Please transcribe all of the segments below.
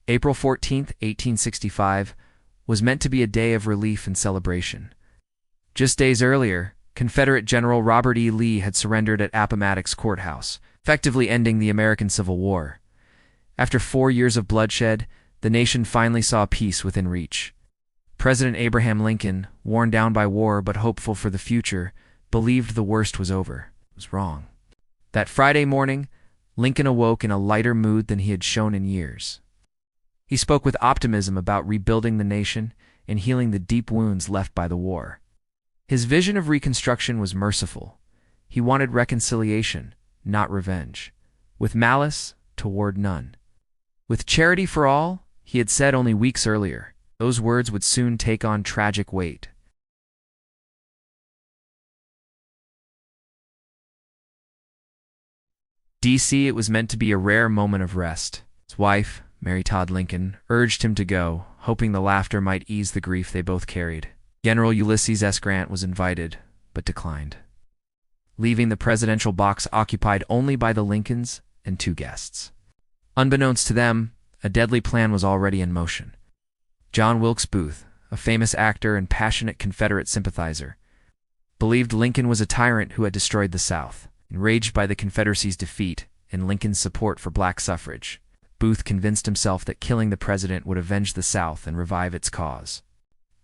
April 14, 1865, was meant to be a day of relief and celebration. Just days earlier, Confederate General Robert E. Lee had surrendered at Appomattox Courthouse, effectively ending the American Civil War. After 4 years of bloodshed, the nation finally saw peace within reach. President Abraham Lincoln, worn down by war but hopeful for the future, believed the worst was over. It was wrong. That Friday morning, Lincoln awoke in a lighter mood than he had shown in years. He spoke with optimism about rebuilding the nation and healing the deep wounds left by the war. His vision of Reconstruction was merciful. He wanted reconciliation, not revenge, with malice toward none. With charity for all, he had said only weeks earlier. Those words would soon take on tragic weight. D.C. It was meant to be a rare moment of rest. His wife, Mary Todd Lincoln, urged him to go, hoping the laughter might ease the grief they both carried. General Ulysses S. Grant was invited, but declined, leaving the presidential box occupied only by the Lincolns and 2 guests. Unbeknownst to them, a deadly plan was already in motion. John Wilkes Booth, a famous actor and passionate Confederate sympathizer, believed Lincoln was a tyrant who had destroyed the South. Enraged by the Confederacy's defeat and Lincoln's support for black suffrage, Booth convinced himself that killing the president would avenge the South and revive its cause.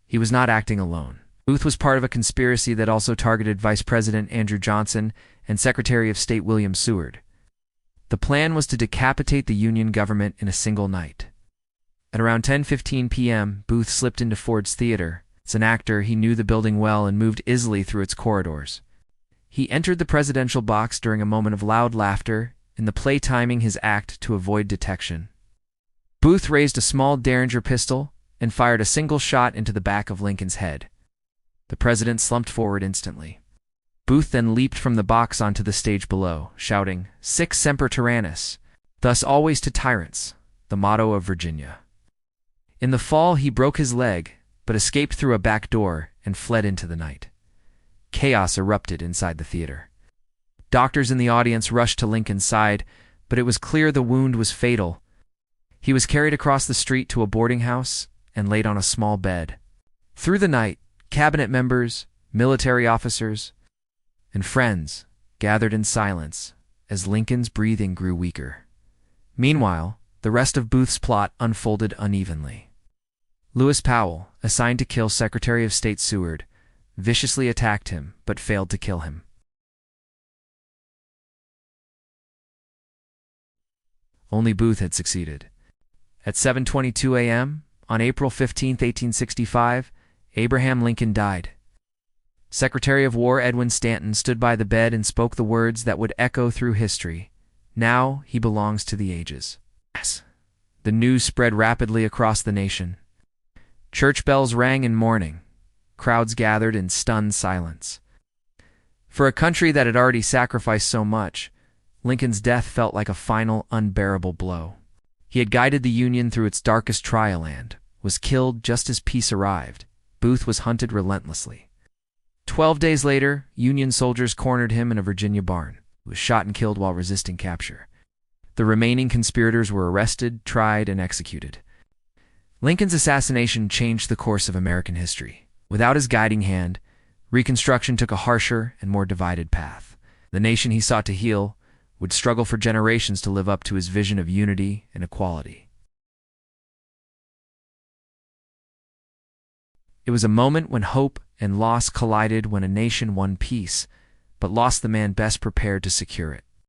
He was not acting alone. Booth was part of a conspiracy that also targeted Vice President Andrew Johnson and Secretary of State William Seward. The plan was to decapitate the Union government in a single night. At around 10:15 p.m., Booth slipped into Ford's Theater. As an actor, he knew the building well and moved easily through its corridors. He entered the presidential box during a moment of loud laughter, in the play timing his act to avoid detection. Booth raised a small Derringer pistol and fired a single shot into the back of Lincoln's head. The president slumped forward instantly. Booth then leaped from the box onto the stage below, shouting, "Sic semper tyrannis," thus always to tyrants, the motto of Virginia. In the fall, he broke his leg, but escaped through a back door and fled into the night. Chaos erupted inside the theater. Doctors in the audience rushed to Lincoln's side, but it was clear the wound was fatal. He was carried across the street to a boarding house and laid on a small bed. Through the night, cabinet members, military officers, and friends gathered in silence as Lincoln's breathing grew weaker. Meanwhile, the rest of Booth's plot unfolded unevenly. Lewis Powell, assigned to kill Secretary of State Seward, viciously attacked him but failed to kill him. Only Booth had succeeded. At 7:22 a.m., on April 15, 1865, Abraham Lincoln died. Secretary of War Edwin Stanton stood by the bed and spoke the words that would echo through history. Now he belongs to the ages. The news spread rapidly across the nation. Church bells rang in mourning. Crowds gathered in stunned silence. For a country that had already sacrificed so much, Lincoln's death felt like a final, unbearable blow. He had guided the Union through its darkest trial and was killed just as peace arrived. Booth was hunted relentlessly. 12 days later, Union soldiers cornered him in a Virginia barn. He was shot and killed while resisting capture. The remaining conspirators were arrested, tried, and executed. Lincoln's assassination changed the course of American history. Without his guiding hand, Reconstruction took a harsher and more divided path. The nation he sought to heal would struggle for generations to live up to his vision of unity and equality. It was a moment when hope and loss collided, when a nation won peace, but lost the man best prepared to secure it.